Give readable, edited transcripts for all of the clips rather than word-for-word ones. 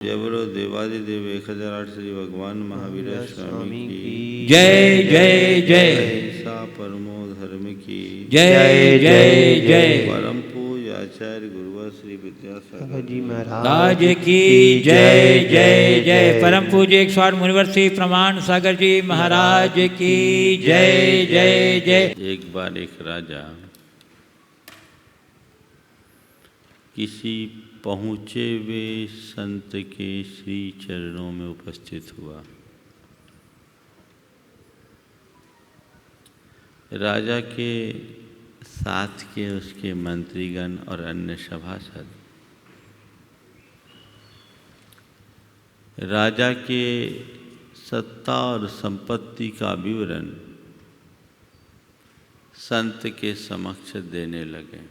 जय बोलो देवादिदेव 1008 श्री भगवान महावीर स्वामी की जय जय जय। ऐसा परमो धर्म की जय जय जय। परम पूज्य आचार्य गुरुवर श्री विद्यासागर जी राज की जय जय जय। परम पूज्य 108 मुनिवर श्री प्रमाण सागर जी महाराज की जय जय जय। एक बार एक राजा किसी पहुँचे हुए संत के श्री चरणों में उपस्थित हुआ। राजा के साथ के उसके मंत्रीगण और अन्य सभासद राजा के सत्ता और संपत्ति का विवरण संत के समक्ष देने लगे।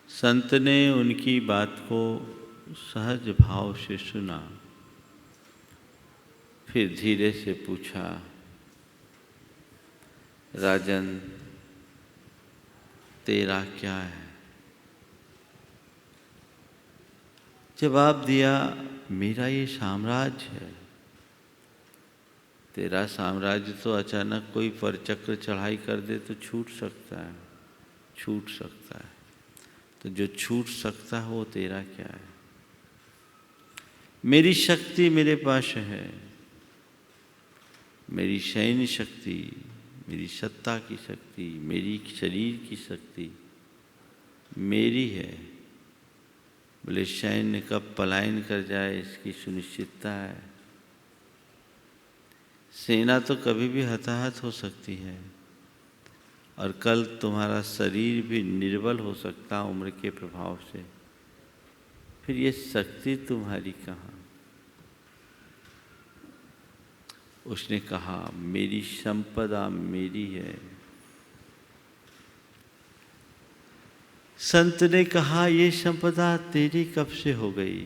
संत ने उनकी बात को सहज भाव से सुना, फिर धीरे से पूछा, राजन तेरा क्या है? जवाब दिया, मेरा ये साम्राज्य है। तेरा साम्राज्य तो अचानक कोई परचक्र चढ़ाई कर दे तो छूट सकता है, छूट सकता है। तो जो छूट सकता है वो तेरा क्या है? मेरी शक्ति मेरे पास है, मेरी सैन्य शक्ति, मेरी सत्ता की शक्ति, मेरी शरीर की शक्ति मेरी है। बोले सैन्य कब पलायन कर जाए इसकी सुनिश्चितता है। सेना तो कभी भी हताहत हो सकती है और कल तुम्हारा शरीर भी निर्बल हो सकता उम्र के प्रभाव से। फिर ये शक्ति तुम्हारी कहाँ? उसने कहा, मेरी संपदा मेरी है। संत ने कहा, ये संपदा तेरी कब से हो गई?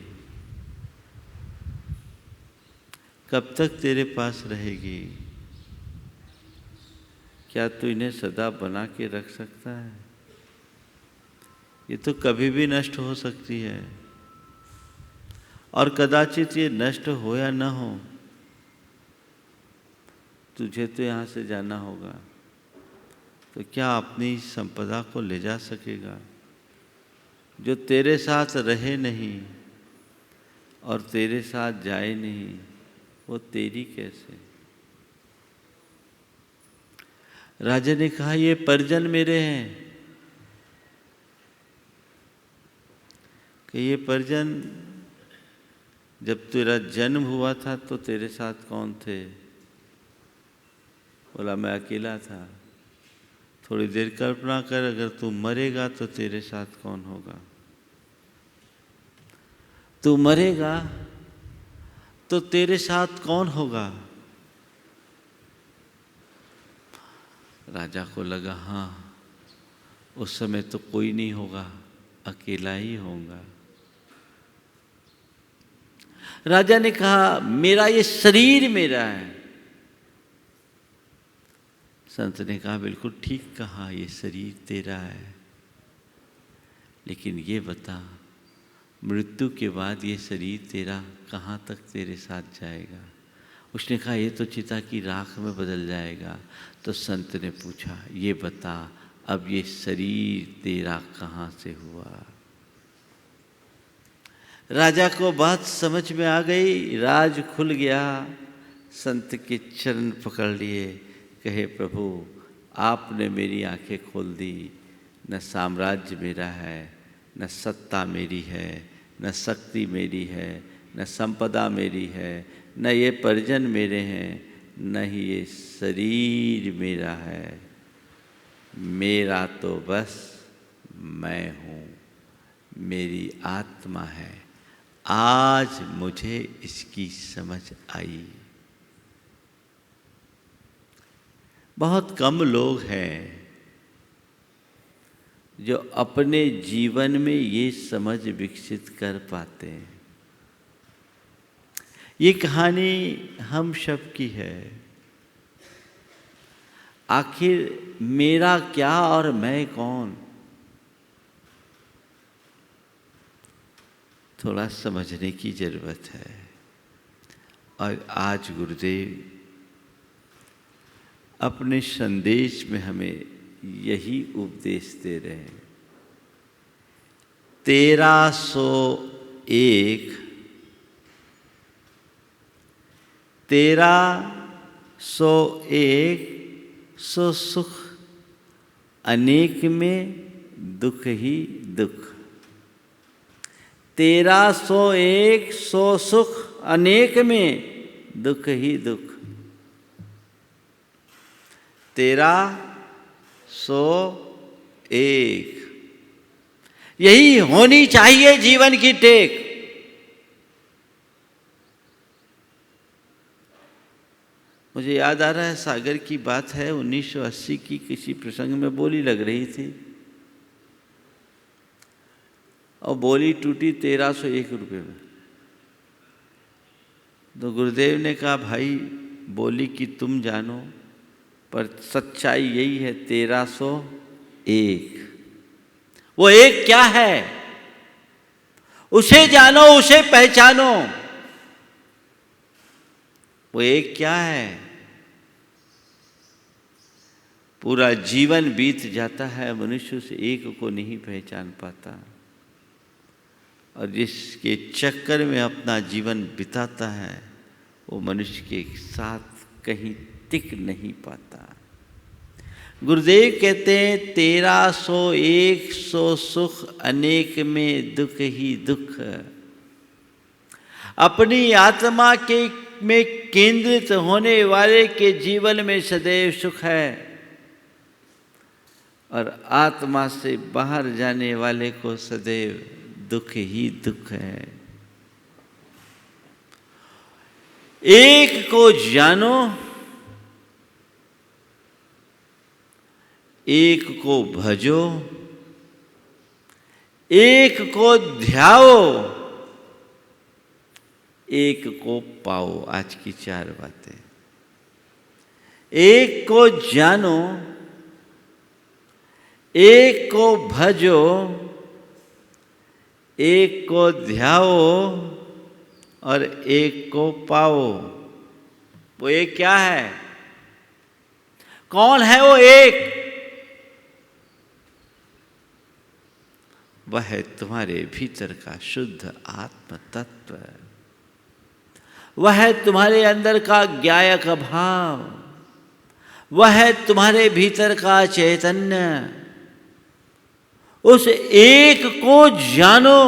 कब तक तेरे पास रहेगी? क्या तू इन्हें सदा बना के रख सकता है? ये तो कभी भी नष्ट हो सकती है और कदाचित ये नष्ट हो या न हो, तुझे तो यहाँ से जाना होगा। तो क्या अपनी संपदा को ले जा सकेगा? जो तेरे साथ रहे नहीं और तेरे साथ जाए नहीं, वो तेरी कैसे? राजा ने कहा, ये परिजन मेरे हैं। कि ये परिजन जब तेरा जन्म हुआ था तो तेरे साथ कौन थे? बोला, मैं अकेला था। थोड़ी देर कल्पना कर, अगर तू मरेगा तो तेरे साथ कौन होगा? तू मरेगा तो तेरे साथ कौन होगा? राजा को लगा, हाँ उस समय तो कोई नहीं होगा, अकेला ही होगा। राजा ने कहा, मेरा ये शरीर मेरा है। संत ने कहा, बिल्कुल ठीक कहा, ये शरीर तेरा है, लेकिन ये बता, मृत्यु के बाद ये शरीर तेरा कहाँ तक तेरे साथ जाएगा? उसने कहा, ये तो चिता की राख में बदल जाएगा। तो संत ने पूछा, ये बता, अब ये शरीर तेरा कहाँ से हुआ? राजा को बात समझ में आ गई, राज खुल गया। संत के चरण पकड़ लिए, कहे, प्रभु आपने मेरी आंखें खोल दी। न साम्राज्य मेरा है, न सत्ता मेरी है, न शक्ति मेरी है, न संपदा मेरी है, न ये परिजन मेरे हैं, न ही ये शरीर मेरा है। मेरा तो बस मैं हूँ, मेरी आत्मा है। आज मुझे इसकी समझ आई। बहुत कम लोग हैं जो अपने जीवन में ये समझ विकसित कर पाते हैं। ये कहानी हम सब की है। आखिर मेरा क्या और मैं कौन? थोड़ा समझने की जरूरत है। और आज गुरुदेव अपने संदेश में हमें यही उपदेश दे रहे हैं। 1301 सो सुख अनेक में दुख ही दुख। 1301 सो सुख अनेक में दुख ही दुख। 1301 यही होनी चाहिए जीवन की टेक। मुझे याद आ रहा है, सागर की बात है, 1980 की किसी प्रसंग में बोली लग रही थी और बोली टूटी 1301 रुपये में। तो गुरुदेव ने कहा, भाई बोली कि तुम जानो, पर सच्चाई यही है 1301। वो एक क्या है उसे जानो, उसे पहचानो। वो एक क्या है? पूरा जीवन बीत जाता है, मनुष्य उस एक को नहीं पहचान पाता और जिसके चक्कर में अपना जीवन बिताता है वो मनुष्य के साथ कहीं टिक नहीं पाता। गुरुदेव कहते हैं 1301 सो सुख अनेक में दुख ही दुख। अपनी आत्मा के में केंद्रित होने वाले के जीवन में सदैव सुख है और आत्मा से बाहर जाने वाले को सदैव दुख ही दुख है। एक को जानो, एक को भजो, एक को ध्याओ, एक को पाओ। आज की 4 बातें। एक को जानो, एक को भजो, एक को ध्याओ और एक को पाओ। वो एक क्या है? कौन है वो एक? वह है तुम्हारे भीतर का शुद्ध आत्म तत्व। वह है तुम्हारे अंदर का ज्ञायक भाव। वह है तुम्हारे भीतर का चैतन्य। उस एक को जानो।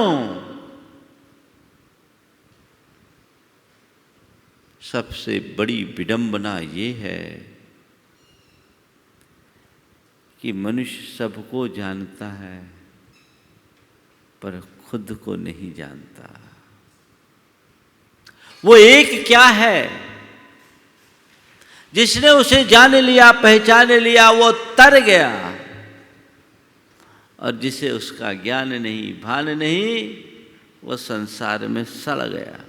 सबसे बड़ी विडंबना ये है कि मनुष्य सबको जानता है पर खुद को नहीं जानता। वो एक क्या है? जिसने उसे जान लिया, पहचान लिया, वो तर गया और जिसे उसका ज्ञान नहीं, भान नहीं, वो संसार में सड़ गया।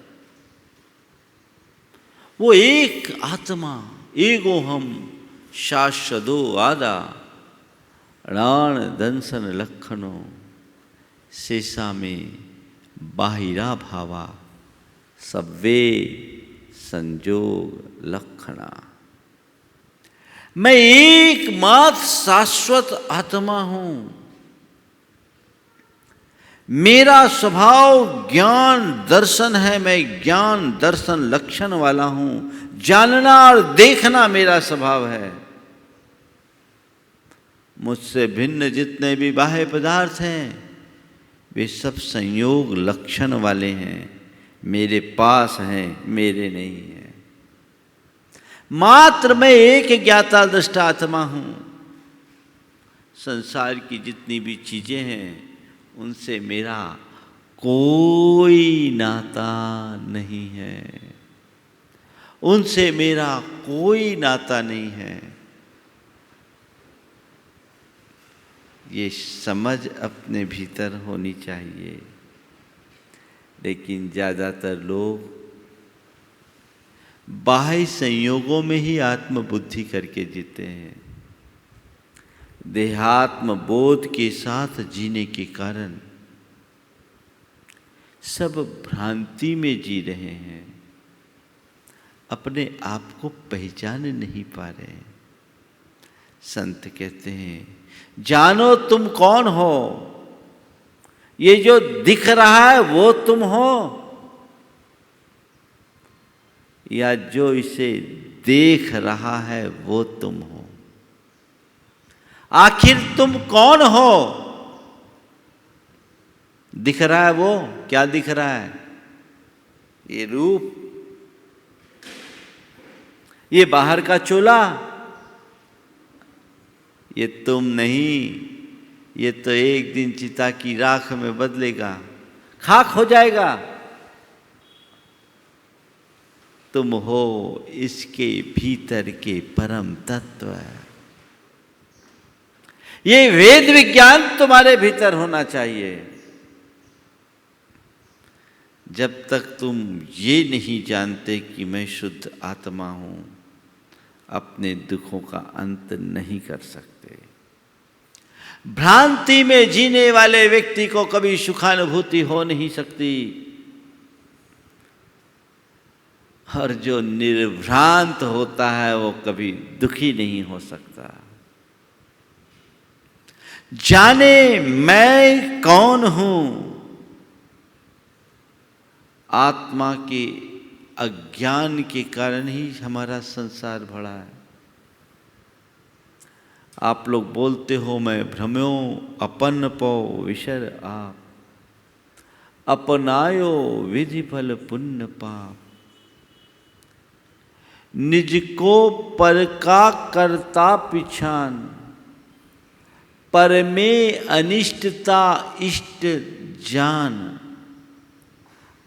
वो एक आत्मा, एगो हम शाश्वतो आदा राण दंसन लक्षणो शेषा में बाहिरा भावा सब्वे संजोग लक्षणा। मैं एकमात्र शाश्वत आत्मा हूं। मेरा स्वभाव ज्ञान दर्शन है। मैं ज्ञान दर्शन लक्षण वाला हूं। जानना और देखना मेरा स्वभाव है। मुझसे भिन्न जितने भी बाह्य पदार्थ हैं वे सब संयोग लक्षण वाले हैं। मेरे पास हैं, मेरे नहीं हैं। मात्र मैं एक ज्ञाता दृष्टा आत्मा हूं। संसार की जितनी भी चीजें हैं उनसे मेरा कोई नाता नहीं है। उनसे मेरा कोई नाता नहीं है। ये समझ अपने भीतर होनी चाहिए। लेकिन ज़्यादातर लोग बाह्य संयोगों में ही आत्मबुद्धि करके जीते हैं। देहात्म बोध के साथ जीने के कारण सब भ्रांति में जी रहे हैं, अपने आप को पहचान नहीं पा रहे हैं। संत कहते हैं, जानो तुम कौन हो, ये जो दिख रहा है वो तुम हो, या जो इसे देख रहा है वो तुम हो। आखिर तुम कौन हो? दिख रहा है वो, क्या दिख रहा है? ये रूप, ये बाहर का चोला, ये तुम नहीं। ये तो एक दिन चिता की राख में बदलेगा, खाक हो जाएगा। तुम हो इसके भीतर के परम तत्व। ये वेद विज्ञान तुम्हारे भीतर होना चाहिए। जब तक तुम ये नहीं जानते कि मैं शुद्ध आत्मा हूं, अपने दुखों का अंत नहीं कर सकते। भ्रांति में जीने वाले व्यक्ति को कभी सुखानुभूति हो नहीं सकती, और जो निर्भ्रांत होता है वो कभी दुखी नहीं हो सकता। जाने मैं कौन हूं, आत्मा के अज्ञान के कारण ही हमारा संसार भरा है। आप लोग बोलते हो मैं भ्रम्यो अपन पौ विशर आप, अपनायो विधि फल पुण्य पाप। निज को पर का करता पिछान, पर में अनिष्टता इष्ट जान।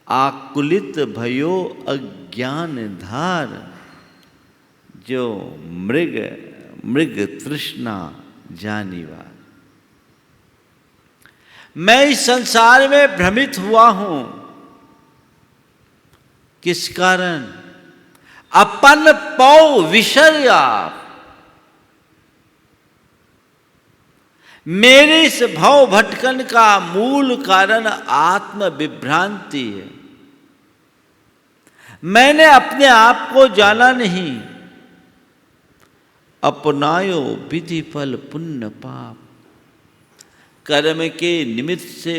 आकुलित भयो अज्ञान धार, जो मृग तृष्णा जानिवा। मैं इस संसार में भ्रमित हुआ हूं, किस कारण? अपन पौ विषय आप। मेरे इस भव भटकन का मूल कारण आत्म विभ्रांति है। मैंने अपने आप को जाना नहीं। अपनायो विधि फल पुण्य पाप। कर्म के निमित्त से,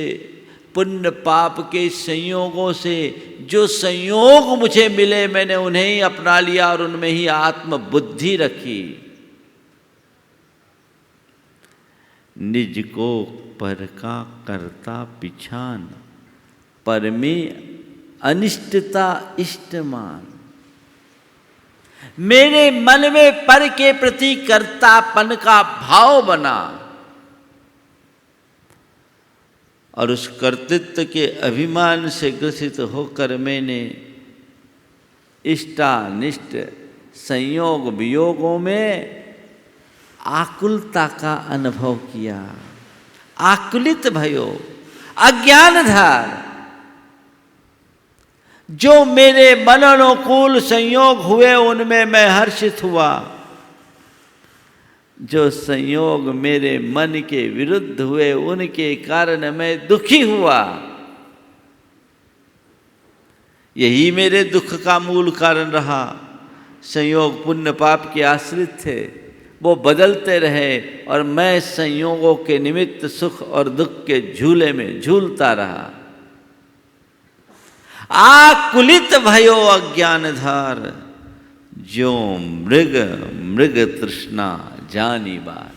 पुण्य पाप के संयोगों से जो संयोग मुझे मिले, मैंने उन्हें ही अपना लिया और उनमें ही आत्म बुद्धि रखी। निज को पर का करता पिछान, पर में अनिष्टता इष्टमान। मेरे मन में पर के प्रति कर्तापन का भाव बना, और उस कर्तृत्व के अभिमान से ग्रसित होकर मैंने इष्टानिष्ट संयोग वियोगों में आकुलता का अनुभव किया। आकुलित भयो अज्ञानधार। जो मेरे मन अनुकूल संयोग हुए उनमें मैं हर्षित हुआ, जो संयोग मेरे मन के विरुद्ध हुए उनके कारण मैं दुखी हुआ। यही मेरे दुख का मूल कारण रहा। संयोग पुण्य पाप के आश्रित थे, वो बदलते रहे और मैं संयोगों के निमित्त सुख और दुख के झूले में झूलता रहा। आकुलित भयो अज्ञानधार, जो मृग तृष्णा जानी बात।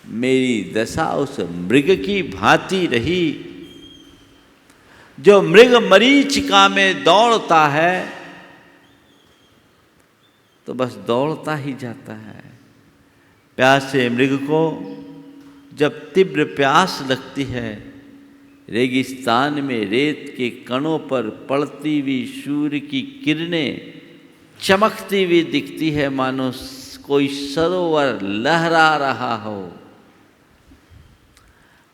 मेरी दशा उस मृग की भांति रही, जो मृग मरीचिका में दौड़ता है तो बस दौड़ता ही जाता है। प्यासे मृग को जब तीव्र प्यास लगती है, रेगिस्तान में रेत के कणों पर पड़ती हुई सूर्य की किरणें चमकती हुई दिखती है, मानो कोई सरोवर लहरा रहा हो।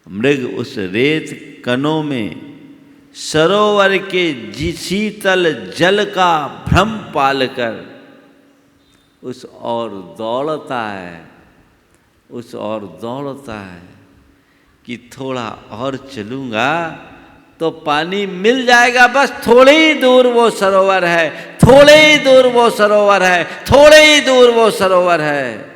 मृग उस रेत कणों में सरोवर के शीतल जल का भ्रम पालकर उस ओर दौड़ता है, उस ओर दौड़ता है कि थोड़ा और चलूँगा तो पानी मिल जाएगा, बस थोड़ी ही दूर वो सरोवर है, थोड़े ही दूर वो सरोवर है, थोड़े ही दूर वो सरोवर है।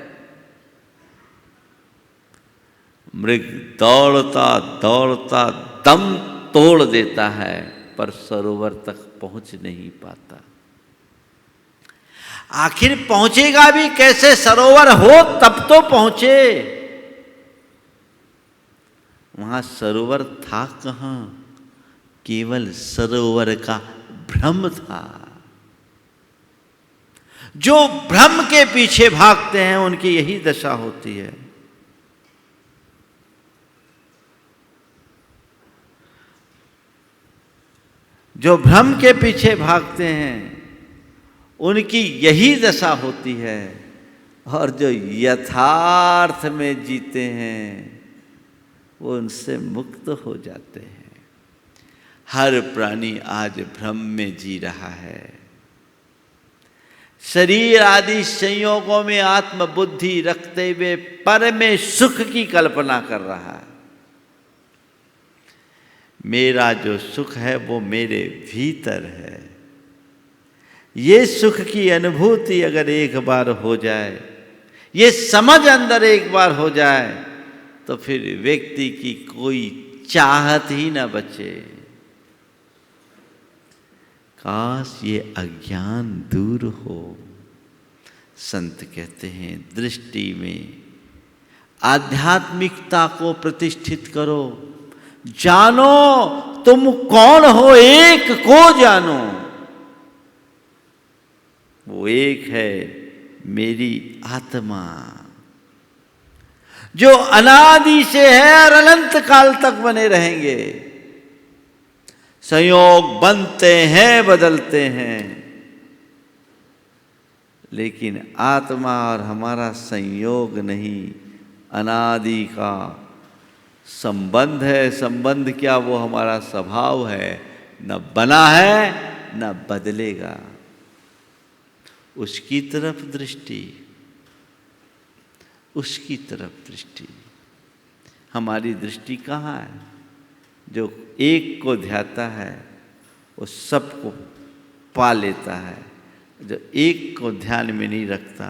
मृग दौड़ता दौड़ता दम तोड़ देता है, पर सरोवर तक पहुंच नहीं पाता। आखिर पहुंचेगा भी कैसे? सरोवर हो तब तो पहुंचे। वहां सरोवर था कहां? केवल सरोवर का भ्रम था। जो भ्रम के पीछे भागते हैं उनकी यही दशा होती है। जो भ्रम के पीछे भागते हैं उनकी यही दशा होती है, और जो यथार्थ में जीते हैं वो उनसे मुक्त हो जाते हैं। हर प्राणी आज भ्रम में जी रहा है। शरीर आदि संयोगों में आत्मबुद्धि रखते हुए पर में सुख की कल्पना कर रहा है। मेरा जो सुख है वो मेरे भीतर है। ये सुख की अनुभूति अगर एक बार हो जाए, ये समझ अंदर एक बार हो जाए, तो फिर व्यक्ति की कोई चाहत ही ना बचे। काश ये अज्ञान दूर हो। संत कहते हैं दृष्टि में आध्यात्मिकता को प्रतिष्ठित करो। जानो तुम कौन हो, एक को जानो। वो एक है मेरी आत्मा, जो अनादि से है और अनंत काल तक बने रहेंगे। संयोग बनते हैं, बदलते हैं, लेकिन आत्मा और हमारा संयोग नहीं, अनादि का संबंध है। संबंध क्या, वो हमारा स्वभाव है, न बना है न बदलेगा। उसकी तरफ दृष्टि, उसकी तरफ दृष्टि। हमारी दृष्टि कहाँ है? जो एक को ध्याता है वो सबको पा लेता है। जो एक को ध्यान में नहीं रखता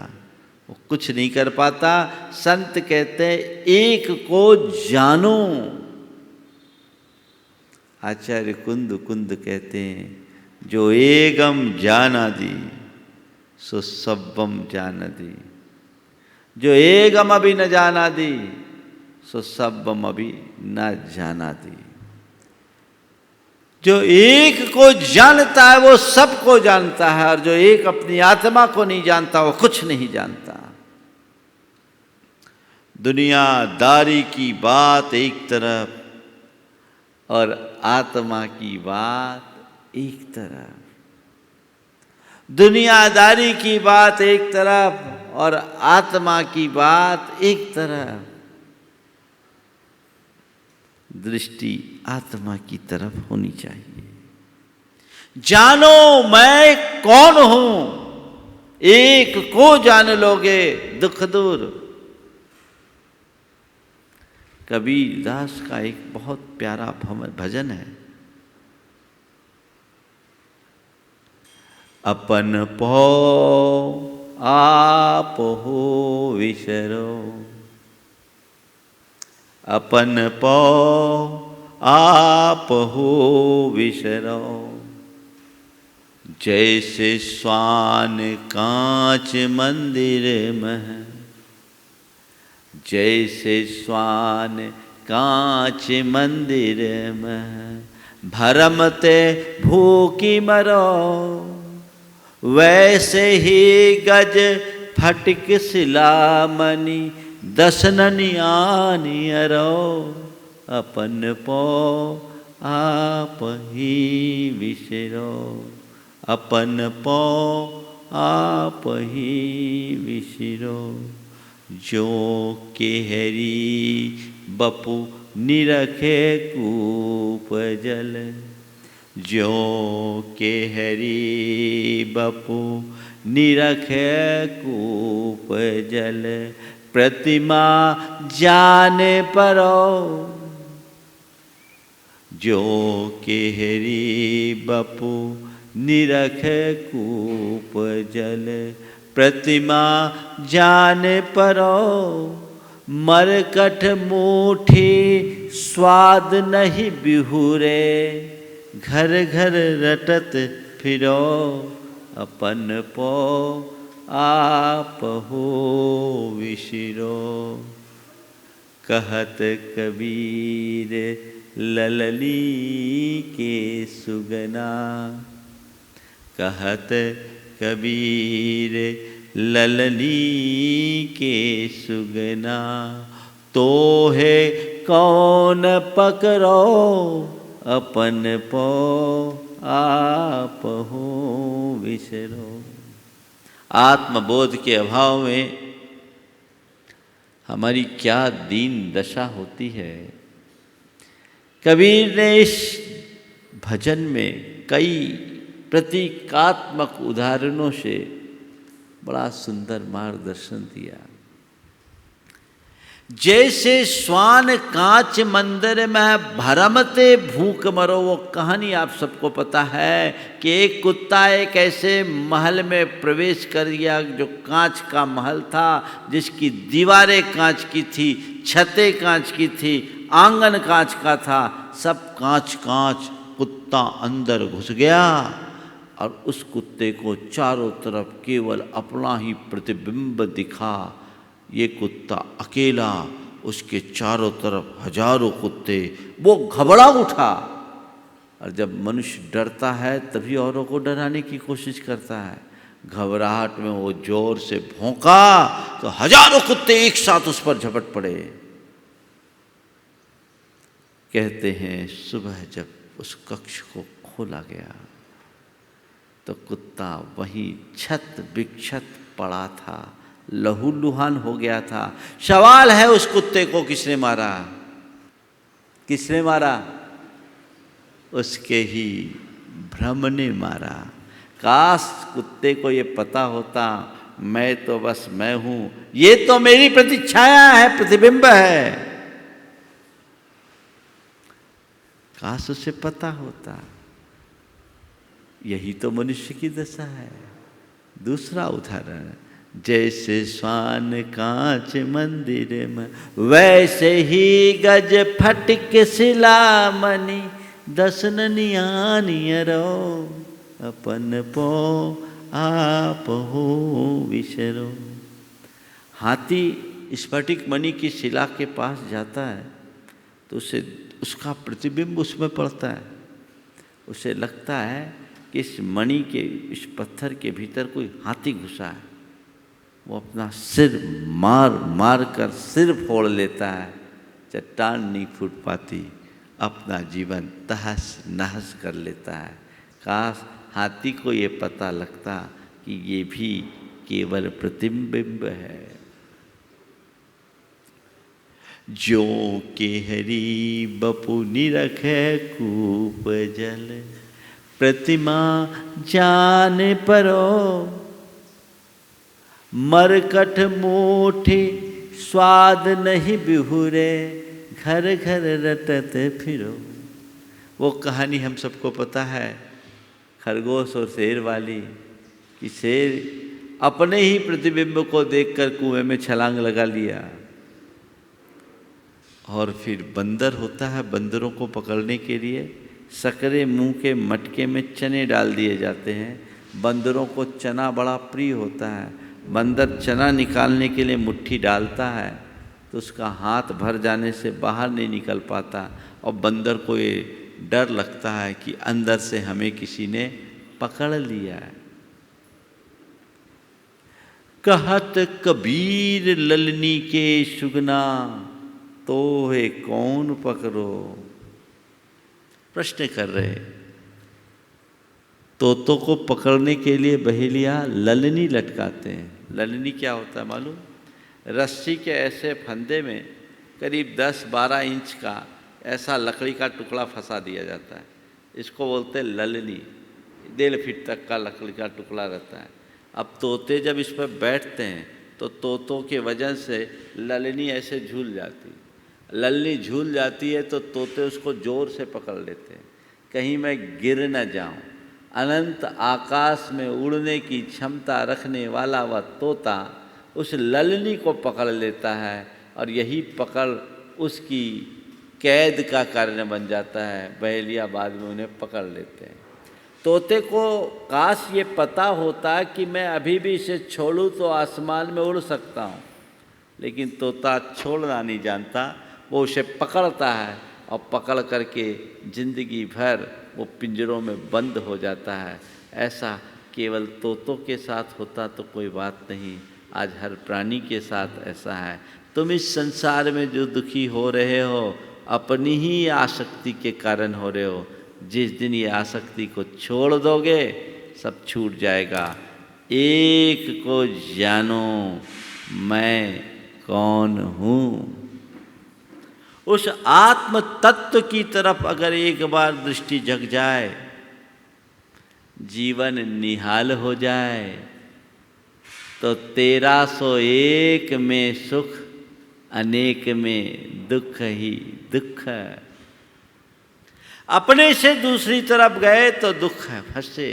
वो कुछ नहीं कर पाता। संत कहते हैं एक को जानो। आचार्य कुंद कहते हैं जो एगम जानादि सो सब्बम जानादि, जो एगम अभी न जानादि सो सब्बम अभी न जानादि। जो एक को जानता है वो सबको जानता है, और जो एक अपनी आत्मा को नहीं जानता वो कुछ नहीं जानता। दुनियादारी की बात एक तरफ और आत्मा की बात एक तरफ। दुनियादारी की बात एक तरफ और आत्मा की बात एक तरफ। दृष्टि आत्मा की तरफ होनी चाहिए। जानो मैं कौन हूं, एक को जान लोगे दुख दूर। कबीर दास का एक बहुत प्यारा भजन है। अपन पो आप हो विसरो, अपन पो आप हो विसरो। जैसे स्वान कांच मंदिर में, जैसे स्वान कांच मंदिर में, भरमते भूखी मरो। वैसे ही गज फटिक सिलामणि दसननि आनियरो। अपन पो आप ही विसरो, अपन पो आप ही विसरो। जो केहरी बपु निरखे कूप जल, जो केहरी बपु निरखे कूप जल। प्रतिमा जाने परो, जो केहरी बपु निरख कूप जल, प्रतिमा जान परो मरकट मूठी, स्वाद नहीं बिहुरे, घर घर रटत फिरो, अपन पो आप हो विशिरो। कहत कबीर ललनी के सुगना, कहत कबीर ललनी के सुगना, तो है कौन पकड़ो, अपन पो आप हो विसरो। आत्मबोध के अभाव में हमारी क्या दीन दशा होती है। कबीर ने इस भजन में कई प्रतीकात्मक उदाहरणों से बड़ा सुंदर मार्गदर्शन दिया। जैसे श्वान कांच मंदिर में भरमते भूख मरो, वो कहानी आप सबको पता है कि एक कुत्ता एक ऐसे महल में प्रवेश कर गया जो कांच का महल था, जिसकी दीवारें कांच की थी, छतें कांच की थी, आंगन कांच का था, सब कांच कांच। कुत्ता अंदर घुस गया और उस कुत्ते को चारों तरफ केवल अपना ही प्रतिबिंब दिखा। ये कुत्ता अकेला, उसके चारों तरफ हजारों कुत्ते। वो घबरा उठा, और जब मनुष्य डरता है तभी औरों को डराने की कोशिश करता है। घबराहट में वो जोर से भौंका तो हजारों कुत्ते एक साथ उस पर झपट पड़े। कहते हैं सुबह जब उस कक्ष को खोला गया तो कुत्ता वहीं छत बिक्षत पड़ा था, लहूलुहान हो गया था। सवाल है उस कुत्ते को किसने मारा? किसने मारा? उसके ही भ्रम ने मारा। काश कुत्ते को ये पता होता मैं तो बस मैं हूं, ये तो मेरी प्रतिछाया है, प्रतिबिंब है। काश उसे पता होता। यही तो मनुष्य की दशा है। दूसरा उदाहरण, जैसे श्वान कांच मंदिर में, वैसे ही गज फटक शिला मणि, दसन नियानियरो, अपन पो आप हो विसरो। हाथी स्फटिक मणि की शिला के पास जाता है तो उसे उसका प्रतिबिंब उसमें पड़ता है। उसे लगता है कि इस मणि के, इस पत्थर के भीतर कोई हाथी घुसा है। वो अपना सिर मार मार कर सिर फोड़ लेता है, चट्टान नहीं फूट पाती, अपना जीवन तहस नहस कर लेता है। काश हाथी को ये पता लगता कि ये भी केवल प्रतिबिंब है। जो केहरी बपु निरखे कूप जल, प्रतिमा जान परो, मरकट मूठी, स्वाद नहीं बिहुरे, घर घर रटत फिरो। वो कहानी हम सबको पता है, खरगोश और शेर वाली, कि शेर अपने ही प्रतिबिंब को देखकर कुएं में छलांग लगा लिया। और फिर बंदर होता है, बंदरों को पकड़ने के लिए सकरे मुंह के मटके में चने डाल दिए जाते हैं। बंदरों को चना बड़ा प्रिय होता है। बंदर चना निकालने के लिए मुट्ठी डालता है तो उसका हाथ भर जाने से बाहर नहीं निकल पाता, और बंदर को ये डर लगता है कि अंदर से हमें किसी ने पकड़ लिया है। कहत कबीर ललनी के सुगना, तो है कौन पकड़ो। प्रश्न कर रहे, तोतों को पकड़ने के लिए बहेलिया ललनी लटकाते हैं। ललनी क्या होता है मालूम? रस्सी के ऐसे फंदे में करीब 10-12 इंच का ऐसा लकड़ी का टुकड़ा फंसा दिया जाता है। इसको बोलते हैं ललनी। 1.5 फीट तक का लकड़ी का टुकड़ा रहता है। अब तोते जब इस पर बैठते हैं तो तोतों के वजन से ललनी ऐसे झूल जाती। लल्ली झूल जाती है तो तोते उसको जोर से पकड़ लेते हैं, कहीं मैं गिर न जाऊं। अनंत आकाश में उड़ने की क्षमता रखने वाला वह तोता उस लल्ली को पकड़ लेता है और यही पकड़ उसकी कैद का कारण बन जाता है। बहेलिया बाद में उन्हें पकड़ लेते हैं। तोते को काश ये पता होता कि मैं अभी भी इसे छोड़ूं तो आसमान में उड़ सकता हूँ, लेकिन तोता छोड़ना नहीं जानता, वो उसे पकड़ता है और पकड़ करके जिंदगी भर वो पिंजरों में बंद हो जाता है। ऐसा केवल तोतों के साथ होता तो कोई बात नहीं, आज हर प्राणी के साथ ऐसा है। तुम इस संसार में जो दुखी हो रहे हो अपनी ही आसक्ति के कारण हो रहे हो। जिस दिन ये आसक्ति को छोड़ दोगे सब छूट जाएगा। एक को जानो मैं कौन हूँ। उस आत्म तत्व की तरफ अगर एक बार दृष्टि जग जाए, जीवन निहाल हो जाए, तो 1301 में सुख, अनेक में दुख ही दुख। अपने से दूसरी तरफ गए तो दुख है, फंसे।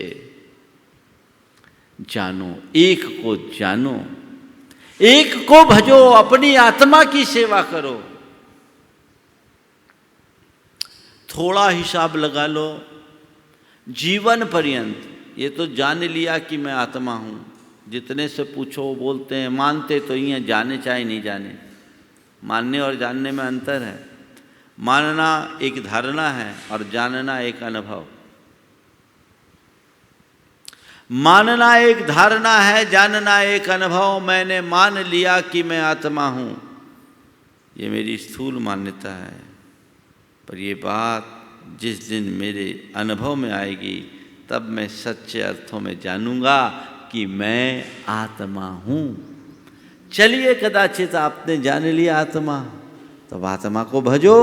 जानो, एक को जानो, एक को भजो, अपनी आत्मा की सेवा करो। थोड़ा हिसाब लगा लो, जीवन पर्यंत ये तो जान लिया कि मैं आत्मा हूँ। जितने से पूछो वो बोलते हैं, मानते तो ये जाने चाहे नहीं जाने। मानने और जानने में अंतर है। मानना एक धारणा है और जानना एक अनुभव। मानना एक धारणा है, जानना एक अनुभव। मैंने मान लिया कि मैं आत्मा हूँ, ये मेरी स्थूल मान्यता है। पर ये बात जिस दिन मेरे अनुभव में आएगी तब मैं सच्चे अर्थों में जानूंगा कि मैं आत्मा हूँ। चलिए, कदाचित आपने जान लिया आत्मा, तब आत्मा को भजो।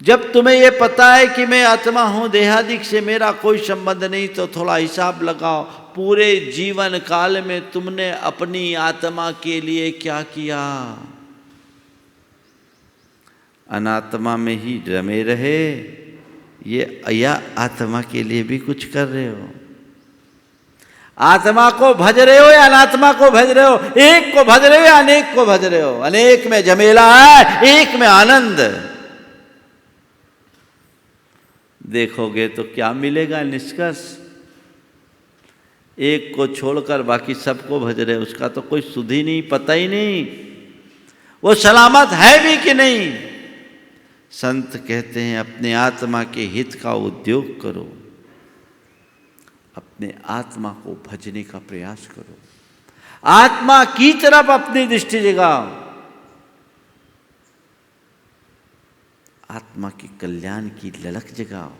जब तुम्हें यह पता है कि मैं आत्मा हूँ, देहादिक से मेरा कोई संबंध नहीं, तो थोड़ा हिसाब लगाओ, पूरे जीवन काल में तुमने अपनी आत्मा के लिए क्या किया? अनात्मा में ही रमे रहे या आत्मा के लिए भी कुछ कर रहे हो? आत्मा को भज रहे हो या अनात्मा को भज रहे हो? एक को भज रहे हो या अनेक को भज रहे हो? अनेक में झमेला है, एक में आनंद। देखोगे तो क्या मिलेगा निष्कर्ष? एक को छोड़कर बाकी सबको भज रहे, उसका तो कोई सुध ही नहीं, पता ही नहीं वो सलामत है भी कि नहीं। संत कहते हैं अपने आत्मा के हित का उद्योग करो, अपने आत्मा को भजने का प्रयास करो, आत्मा की तरफ अपनी दृष्टि जगाओ, आत्मा के कल्याण की ललक जगाओ।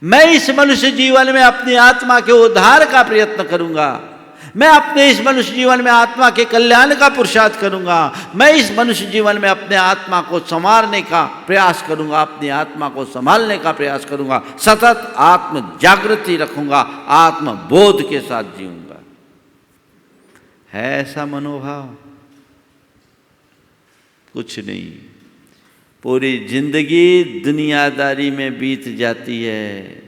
मैं इस मनुष्य जीवन में अपनी आत्मा के उद्धार का प्रयत्न करूंगा, मैं अपने इस मनुष्य जीवन में आत्मा के कल्याण का पुरुषार्थ करूंगा, मैं इस मनुष्य जीवन में अपने आत्मा को संवारने का प्रयास करूंगा, अपनी आत्मा को संभालने का प्रयास करूंगा, सतत आत्म जागृति रखूंगा, आत्म बोध के साथ जीऊंगा। है ऐसा मनोभाव? कुछ नहीं, पूरी जिंदगी दुनियादारी में बीत जाती है।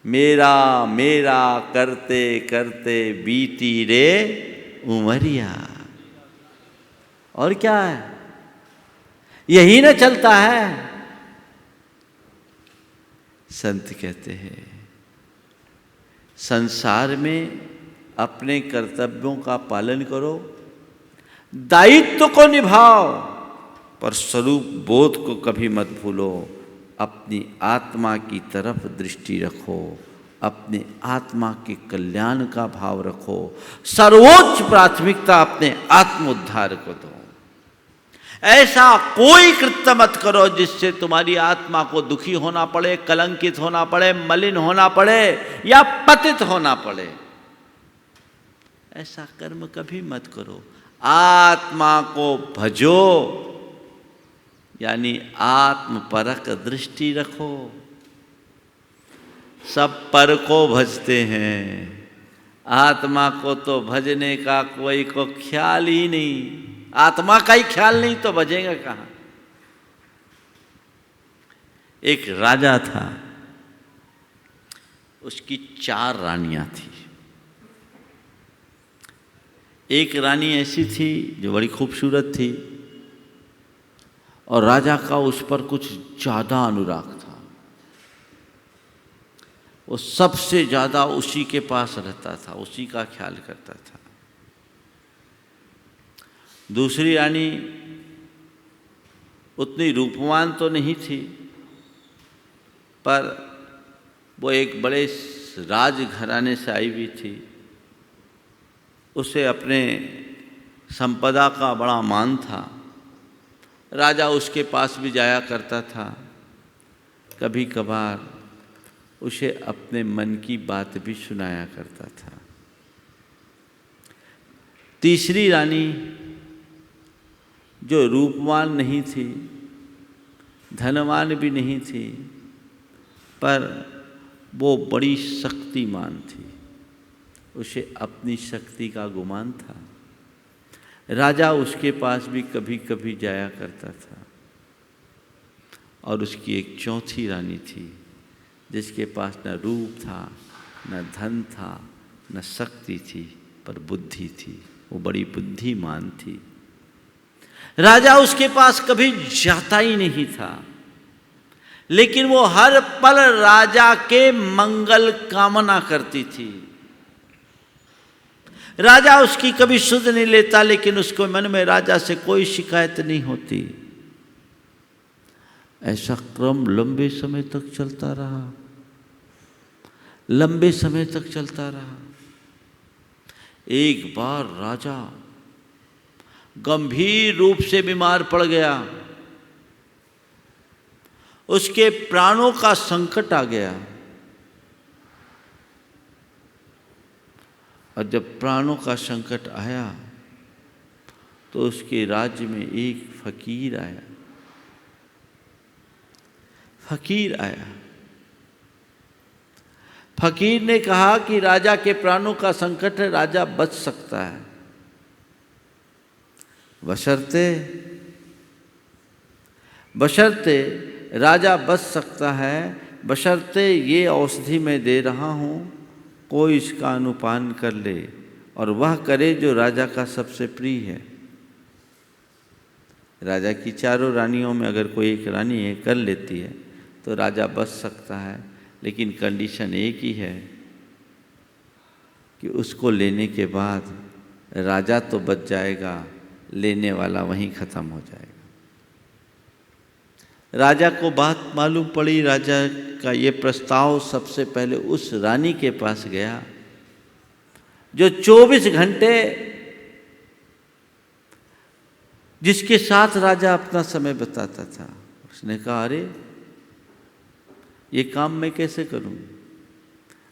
मेरा मेरा करते करते बीती रे उमरिया। और क्या है? यही ना चलता है। संत कहते हैं संसार में अपने कर्तव्यों का पालन करो, दायित्व को निभाओ, पर स्वरूप बोध को कभी मत भूलो। अपनी आत्मा की तरफ दृष्टि रखो, अपने आत्मा के कल्याण का भाव रखो, सर्वोच्च प्राथमिकता अपने आत्मोद्धार को दो। ऐसा कोई कृत्य मत करो जिससे तुम्हारी आत्मा को दुखी होना पड़े, कलंकित होना पड़े, मलिन होना पड़े या पतित होना पड़े। ऐसा कर्म कभी मत करो। आत्मा को भजो, यानी आत्मपरक दृष्टि रखो। सब पर को भजते हैं, आत्मा को तो भजने का कोई को ख्याल ही नहीं, आत्मा का ही ख्याल नहीं तो भजेगा कहाँ। एक राजा था, उसकी 4 रानियां थी। एक रानी ऐसी थी जो बड़ी खूबसूरत थी और राजा का उस पर कुछ ज़्यादा अनुराग था। वो सबसे ज़्यादा उसी के पास रहता था, उसी का ख्याल करता था। दूसरी रानी उतनी रूपवान तो नहीं थी, पर वो एक बड़े राजघराने से आई हुई थी। उसे अपने संपदा का बड़ा मान था। राजा उसके पास भी जाया करता था। कभी कभार उसे अपने मन की बात भी सुनाया करता था। तीसरी रानी जो रूपवान नहीं थी, धनवान भी नहीं थी, पर वो बड़ी शक्तिमान थी। उसे अपनी शक्ति का गुमान था। राजा उसके पास भी कभी कभी जाया करता था। और उसकी एक चौथी रानी थी जिसके पास न रूप था, न धन था, न शक्ति थी, पर बुद्धि थी। वो बड़ी बुद्धिमान थी। राजा उसके पास कभी जाता ही नहीं था, लेकिन वो हर पल राजा के मंगल कामना करती थी। राजा उसकी कभी सुध नहीं लेता, लेकिन उसको मन में राजा से कोई शिकायत नहीं होती। ऐसा क्रम लंबे समय तक चलता रहा, लंबे समय तक चलता रहा। एक बार राजा गंभीर रूप से बीमार पड़ गया। उसके प्राणों का संकट आ गया। और जब प्राणों का संकट आया तो उसके राज्य में एक फकीर आया। फकीर ने कहा कि राजा के प्राणों का संकट है, राजा बच सकता है, बशर्ते राजा बच सकता है, बशर्ते ये औषधि मैं दे रहा हूँ, कोई इसका अनुपान कर ले और वह करे जो राजा का सबसे प्रिय है। राजा की 4 रानियों में अगर कोई एक रानी है कर लेती है तो राजा बच सकता है, लेकिन कंडीशन एक ही है कि उसको लेने के बाद राजा तो बच जाएगा, लेने वाला वहीं ख़त्म हो जाएगा। राजा को बात मालूम पड़ी। राजा का ये प्रस्ताव सबसे पहले उस रानी के पास गया जो 24 घंटे जिसके साथ राजा अपना समय बिताता था। उसने कहा, अरे ये काम मैं कैसे करूं?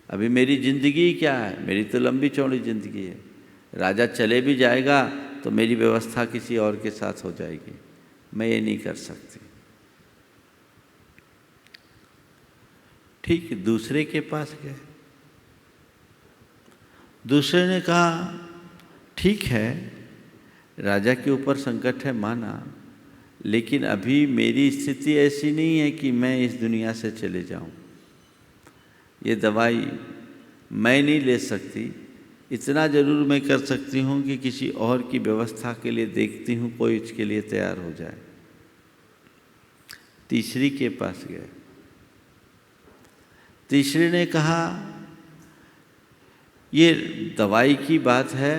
अभी मेरी ज़िंदगी क्या है? मेरी तो लंबी चौड़ी ज़िंदगी है। राजा चले भी जाएगा तो मेरी व्यवस्था किसी और के साथ हो जाएगी, मैं ये नहीं कर सकती। ठीक, दूसरे के पास गए। दूसरे ने कहा, ठीक है, राजा के ऊपर संकट है माना, लेकिन अभी मेरी स्थिति ऐसी नहीं है कि मैं इस दुनिया से चले जाऊं। ये दवाई मैं नहीं ले सकती। इतना ज़रूर मैं कर सकती हूँ कि किसी और की व्यवस्था के लिए देखती हूँ, कोई इसके लिए तैयार हो जाए। तीसरी के पास गए। तीसरे ने कहा, ये दवाई की बात है,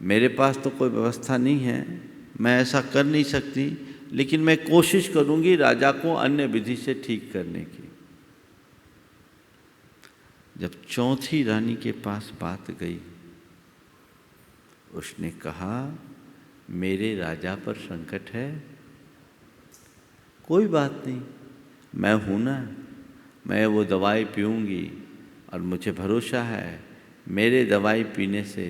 मेरे पास तो कोई व्यवस्था नहीं है, मैं ऐसा कर नहीं सकती, लेकिन मैं कोशिश करूंगी राजा को अन्य विधि से ठीक करने की। जब चौथी रानी के पास बात गई, उसने कहा, मेरे राजा पर संकट है, कोई बात नहीं, मैं हूं ना, मैं वो दवाई पीऊँगी और मुझे भरोसा है मेरे दवाई पीने से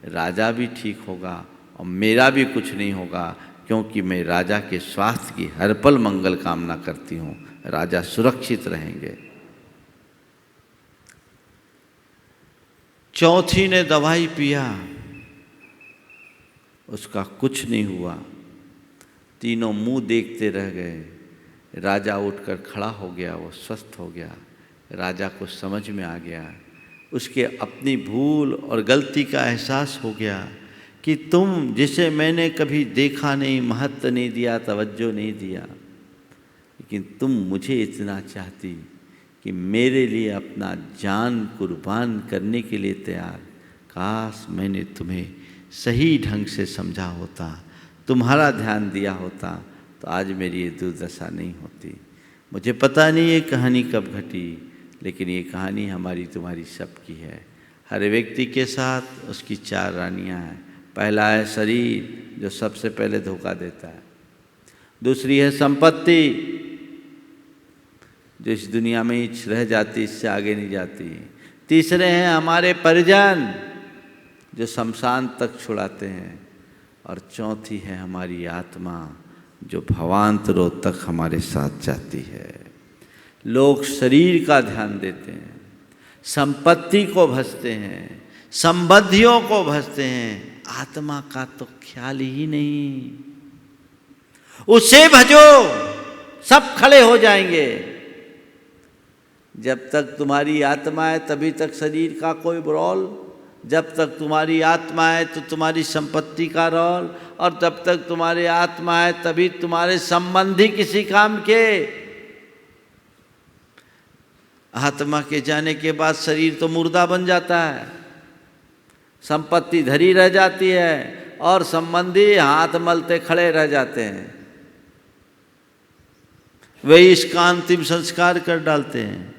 राजा भी ठीक होगा और मेरा भी कुछ नहीं होगा, क्योंकि मैं राजा के स्वास्थ्य की हर पल मंगल कामना करती हूँ, राजा सुरक्षित रहेंगे। चौथी ने दवाई पिया, उसका कुछ नहीं हुआ। तीनों मुंह देखते रह गए। राजा उठकर खड़ा हो गया, वो स्वस्थ हो गया। राजा को समझ में आ गया, उसके अपनी भूल और गलती का एहसास हो गया कि तुम जिसे मैंने कभी देखा नहीं, महत्व नहीं दिया, तवज्जो नहीं दिया, लेकिन तुम मुझे इतना चाहती कि मेरे लिए अपना जान कुर्बान करने के लिए तैयार। काश मैंने तुम्हें सही ढंग से समझा होता, तुम्हारा ध्यान दिया होता, तो आज मेरी ये दुर्दशा नहीं होती। मुझे पता नहीं ये कहानी कब घटी, लेकिन ये कहानी हमारी तुम्हारी सबकी है। हर व्यक्ति के साथ उसकी 4 रानियां हैं। पहला है शरीर, जो सबसे पहले धोखा देता है। दूसरी है संपत्ति, जो इस दुनिया में ही रह जाती, इससे आगे नहीं जाती। तीसरे हैं हमारे परिजन, जो शमशान तक छुड़ाते हैं। और चौथी है हमारी आत्मा, जो भवांतरों तक हमारे साथ जाती है। लोग शरीर का ध्यान देते हैं, संपत्ति को भजते हैं, संबंधियों को भजते हैं, आत्मा का तो ख्याल ही नहीं। उसे भजो, सब खड़े हो जाएंगे। जब तक तुम्हारी आत्मा है तभी तक शरीर का कोई रोल, जब तक तुम्हारी आत्मा है तो तुम्हारी संपत्ति का रोल, और जब तक तुम्हारी आत्मा है तभी तुम्हारे संबंधी किसी काम के। आत्मा के जाने के बाद शरीर तो मुर्दा बन जाता है, संपत्ति धरी रह जाती है, और संबंधी हाथ मलते खड़े रह जाते हैं। वही इसका अंतिम संस्कार कर डालते हैं।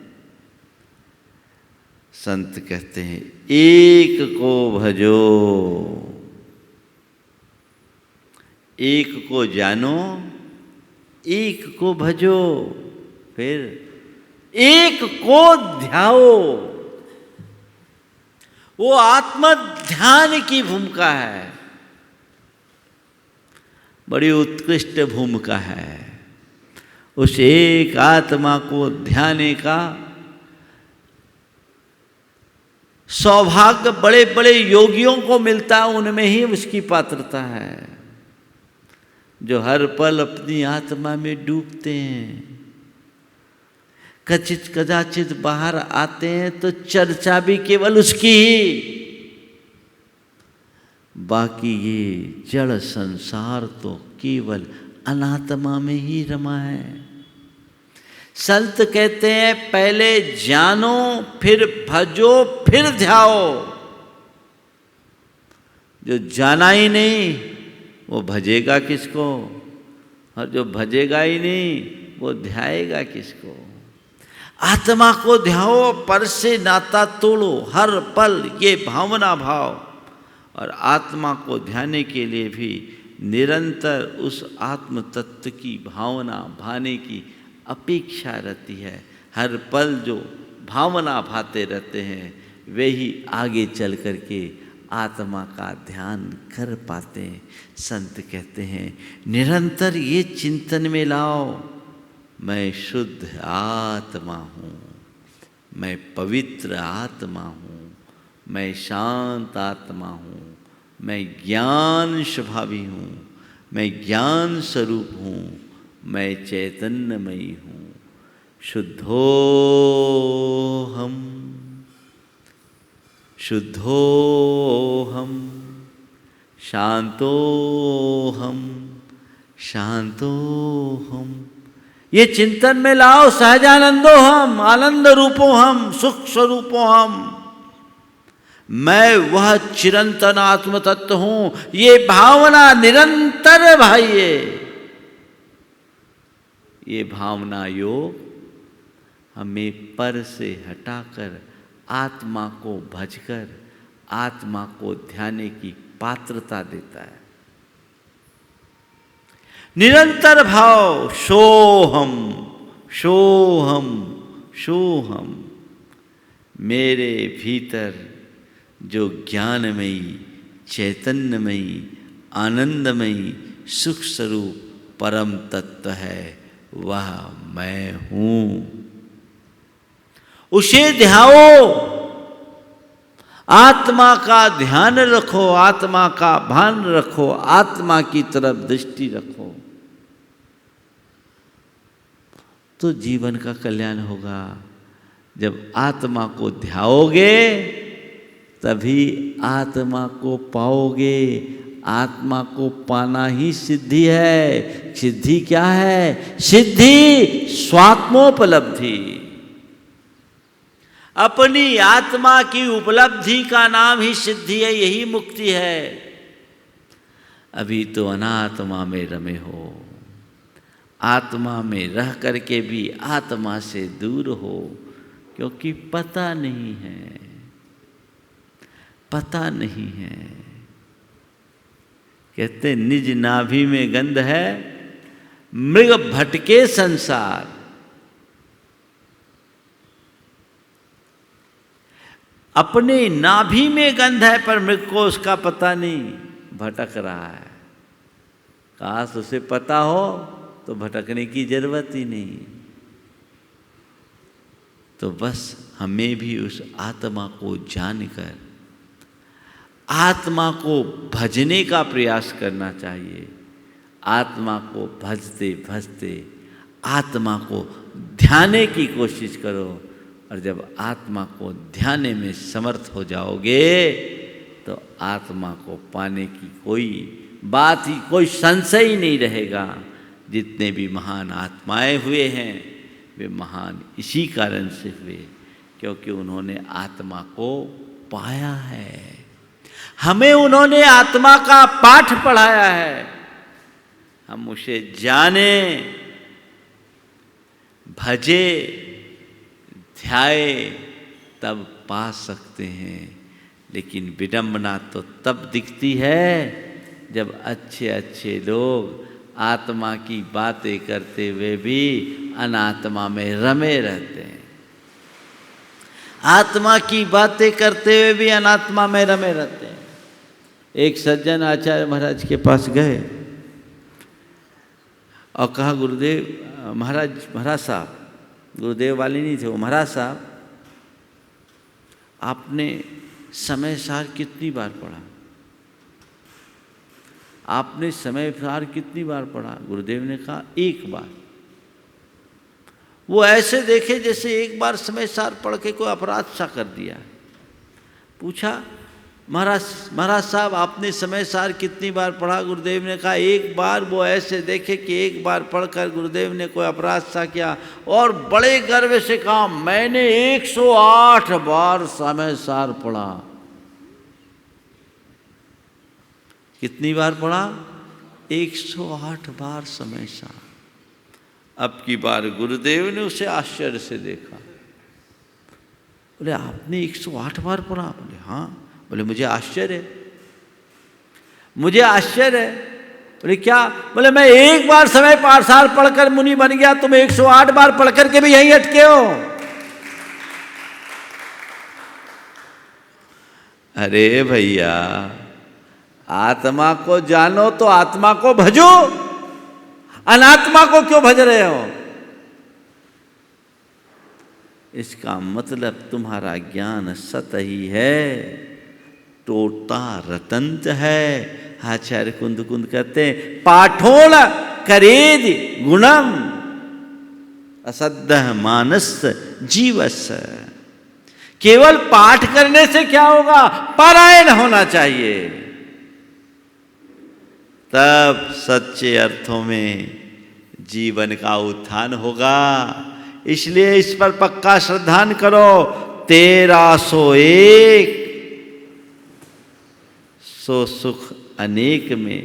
संत कहते हैं एक को भजो, एक को जानो, एक को भजो, फिर एक को ध्याओ। वो आत्म ध्यान की भूमिका है, बड़ी उत्कृष्ट भूमिका है। उस एक आत्मा को ध्याने का सौभाग्य बड़े बड़े योगियों को मिलता है, उनमें ही उसकी पात्रता है, जो हर पल अपनी आत्मा में डूबते हैं। कचित कदाचित बाहर आते हैं तो चर्चा भी केवल उसकी ही, बाकी ये जड़ संसार तो केवल अनात्मा में ही रमा है। संत कहते हैं पहले जानो, फिर भजो, फिर ध्याओ। जो जाना ही नहीं वो भजेगा किसको, और जो भजेगा ही नहीं वो ध्याएगा किसको। आत्मा को ध्याओ, पर से नाता तोड़ो, हर पल ये भावना भाव। और आत्मा को ध्याने के लिए भी निरंतर उस आत्म तत्व की भावना भाने की अपेक्षा रहती है। हर पल जो भावना भाते रहते हैं वे ही आगे चल कर के आत्मा का ध्यान कर पाते हैं। संत कहते हैं निरंतर ये चिंतन में लाओ, मैं शुद्ध आत्मा हूँ, मैं पवित्र आत्मा हूँ, मैं शांत आत्मा हूँ, मैं ज्ञान स्वभावी हूँ, मैं ज्ञान स्वरूप हूँ, मैं चैतन्यमयी हूँ। शुद्धोहम शुद्धोहम, शांतोहम शांतोहम। ये चिंतन में लाओ, सहजानंदो हम, आनंद रूपो हम, सुख स्वरूपो हम। मैं वह चिरंतन आत्म तत्व हूं। ये भावना निरंतर भाइये, ये भावना योग हमें पर से हटाकर आत्मा को भजकर आत्मा को ध्याने की पात्रता देता है। निरंतर भाव सोहम सोहम सोहम। मेरे भीतर जो ज्ञानमयी चैतन्यमयी आनंदमयी सुख स्वरूप परम तत्व है वह मैं हूं। उसे ध्याओ, आत्मा का ध्यान रखो, आत्मा का भान रखो, आत्मा की तरफ दृष्टि रखो, तो जीवन का कल्याण होगा। जब आत्मा को ध्याओगे तभी आत्मा को पाओगे। आत्मा को पाना ही सिद्धि है। सिद्धि क्या है? सिद्धि स्वात्मोपलब्धि। अपनी आत्मा की उपलब्धि का नाम ही सिद्धि है, यही मुक्ति है। अभी तो अनात्मा में रमे हो, आत्मा में रह करके भी आत्मा से दूर हो, क्योंकि पता नहीं है, पता नहीं है। कहते निज नाभि में गंध है, मृग भटके संसार। अपने नाभि में गंध है पर मृग को उसका पता नहीं, भटक रहा है। काश उसे पता हो तो भटकने की जरूरत ही नहीं। तो बस हमें भी उस आत्मा को जानकर आत्मा को भजने का प्रयास करना चाहिए। आत्मा को भजते भजते आत्मा को ध्याने की कोशिश करो, और जब आत्मा को ध्याने में समर्थ हो जाओगे तो आत्मा को पाने की कोई बात ही, कोई संशय ही नहीं रहेगा। जितने भी महान आत्माएं हुए हैं वे महान इसी कारण से हुए, क्योंकि उन्होंने आत्मा को पाया है। हमें उन्होंने आत्मा का पाठ पढ़ाया है, हम उसे जाने, भजे, ध्याए, तब पा सकते हैं। लेकिन विडंबना तो तब दिखती है जब अच्छे अच्छे लोग आत्मा की बातें करते हुए भी अनात्मा में रमे रहते हैं। आत्मा की बातें करते हुए भी अनात्मा में रमे रहते हैं। एक सज्जन आचार्य महाराज के पास गए और कहा, गुरुदेव, महाराज साहब, गुरुदेव वाले नहीं थे वो, महाराज साहब, आपने समय सार कितनी बार पढ़ा? आपने समय सार कितनी बार पढ़ा? गुरुदेव ने कहा, एक बार। वो ऐसे देखे जैसे एक बार समय सार पढ़ के कोई अपराध सा कर दिया। पूछा, महाराज साहब, आपने समय सार कितनी बार पढ़ा? गुरुदेव ने कहा, एक बार। वो ऐसे देखे कि एक बार पढ़कर गुरुदेव ने कोई अपराध सा किया, और बड़े गर्व से कहा, मैंने 108 बार समय सार पढ़ा। कितनी बार पढ़ा? 108 बार समय सार। अब की बार गुरुदेव ने उसे आश्चर्य से देखा। बोले, आपने 108 बार पढ़ा? बोले, हाँ। बोले, मुझे आश्चर्य है, मुझे आश्चर्य है। बोले, क्या? बोले, मैं एक बार समय पाठशाल पढ़कर मुनि बन गया, तुम 108 बार पढ़ करके भी यहीं अटके हो। अरे भैया, आत्मा को जानो तो आत्मा को भजो, अनात्मा को क्यों भज रहे हो? इसका मतलब तुम्हारा ज्ञान सत ही है, टोटा रतंत है। आचार्य कुंद कहते हैं, पाठोल करेद गुणम असद्ध मानस जीवस। केवल पाठ करने से क्या होगा? पारायण होना चाहिए, तब सच्चे अर्थों में जीवन का उत्थान होगा। इसलिए इस पर पक्का श्रद्धान करो। 1301 सो सुख अनेक में,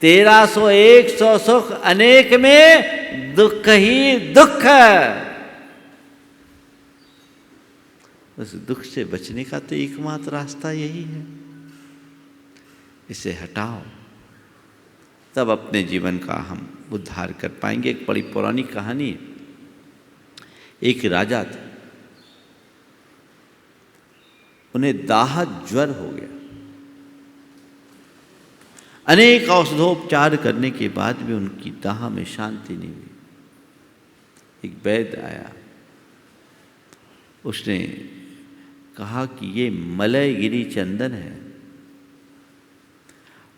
1301 सो सुख अनेक में, दुख ही दुख। उस दुख से बचने का तो एकमात्र रास्ता यही है। इसे हटाओ, तब अपने जीवन का हम उद्धार कर पाएंगे। एक बड़ी पुरानी कहानी है। एक राजा थे, उन्हें दाह ज्वर हो गया। अनेक औषधोपचार करने के बाद भी उनकी दाह में शांति नहीं हुई। एक वैद्य आया, उसने कहा कि ये मलयगिरी चंदन है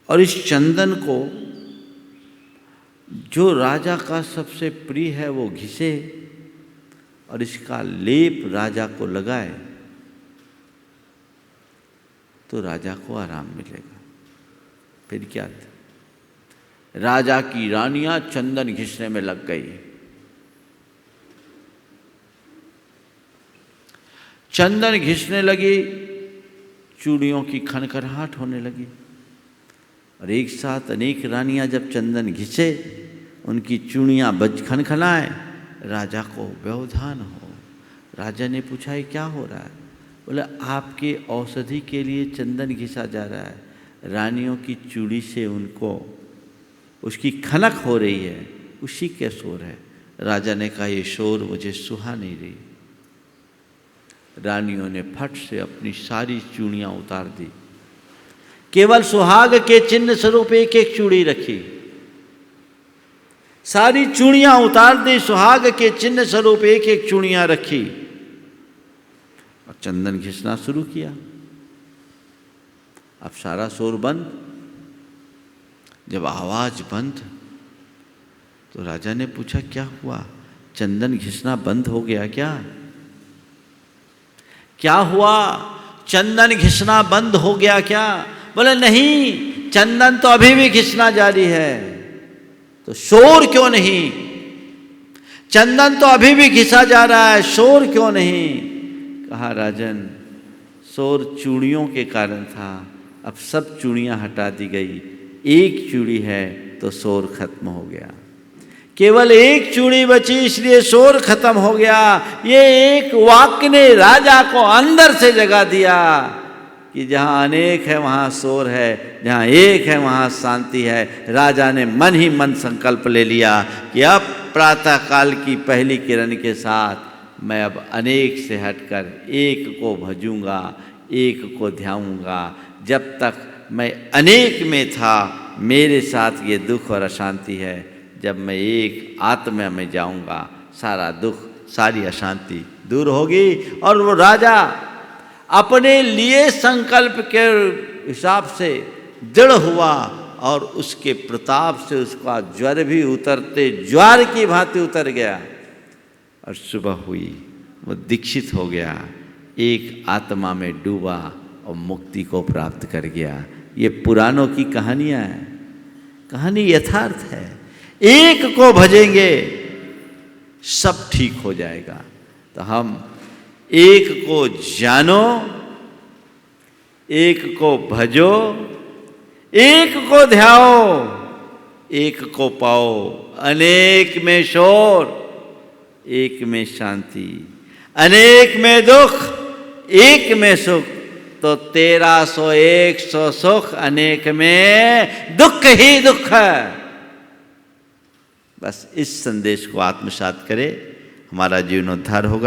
और इस चंदन को जो राजा का सबसे प्रिय है वो घिसे और इसका लेप राजा को लगाए तो राजा को आराम मिलेगा। फिर क्या था? राजा की रानियां चंदन घिसने में लग गई। चंदन घिसने लगी, चूड़ियों की खनखनाहट होने लगी और एक साथ अनेक रानियां जब चंदन घिसे, उनकी चूड़ियां बज खनखनाए, राजा को व्यवधान हो। राजा ने पूछा ये क्या हो रहा है? बोले आपके औषधि के लिए चंदन घिसा जा रहा है, रानियों की चूड़ी से उनको उसकी खनक हो रही है, उसी के शोर है। राजा ने कहा ये शोर मुझे सुहा नहीं रही। रानियों ने फट से अपनी सारी चूड़ियां उतार दी, केवल सुहाग के चिन्ह स्वरूप एक एक चूड़ी रखी। सारी चूड़ियां उतार दी, सुहाग के चिन्ह स्वरूप एक एक चूड़ियां रखी और चंदन घिसना शुरू किया। अब सारा शोर बंद। जब आवाज बंद तो राजा ने पूछा क्या हुआ? चंदन घिसना बंद हो गया क्या? क्या हुआ? चंदन घिसना बंद हो गया क्या? बोले नहीं, चंदन तो अभी भी घिसना जारी है। तो शोर क्यों नहीं? चंदन तो अभी भी घिसा जा रहा है, शोर क्यों नहीं? कहा राजन शोर चूड़ियों के कारण था, अब सब चूड़ियां हटा दी गई, एक चूड़ी है तो शोर खत्म हो गया। केवल एक चूड़ी बची इसलिए शोर खत्म हो गया। ये एक वाक्य ने राजा को अंदर से जगा दिया कि जहाँ अनेक है वहाँ शोर है, जहाँ एक है वहाँ शांति है। राजा ने मन ही मन संकल्प ले लिया कि अब प्रातः काल की पहली किरण के साथ मैं अब अनेक से हटकर एक को भजूंगा, एक को ध्याऊंगा। जब तक मैं अनेक में था मेरे साथ ये दुख और अशांति है, जब मैं एक आत्मा में जाऊंगा सारा दुख सारी अशांति दूर होगी। और वो राजा अपने लिए संकल्प के हिसाब से दृढ़ हुआ और उसके प्रताप से उसका ज्वर भी उतरते ज्वार की भांति उतर गया और सुबह हुई वो दीक्षित हो गया, एक आत्मा में डूबा और मुक्ति को प्राप्त कर गया। ये पुराणों की कहानियां हैं, कहानी यथार्थ है। एक को भजेंगे सब ठीक हो जाएगा। तो हम एक को जानो, एक को भजो, एक को ध्याओ, एक को पाओ। अनेक में शोर, एक में शांति, अनेक में दुख, एक में सुख। तो 1301 सुख, अनेक में दुख ही दुख है। बस इस संदेश को आत्मसात करें, हमारा जीवनोद्धार होगा।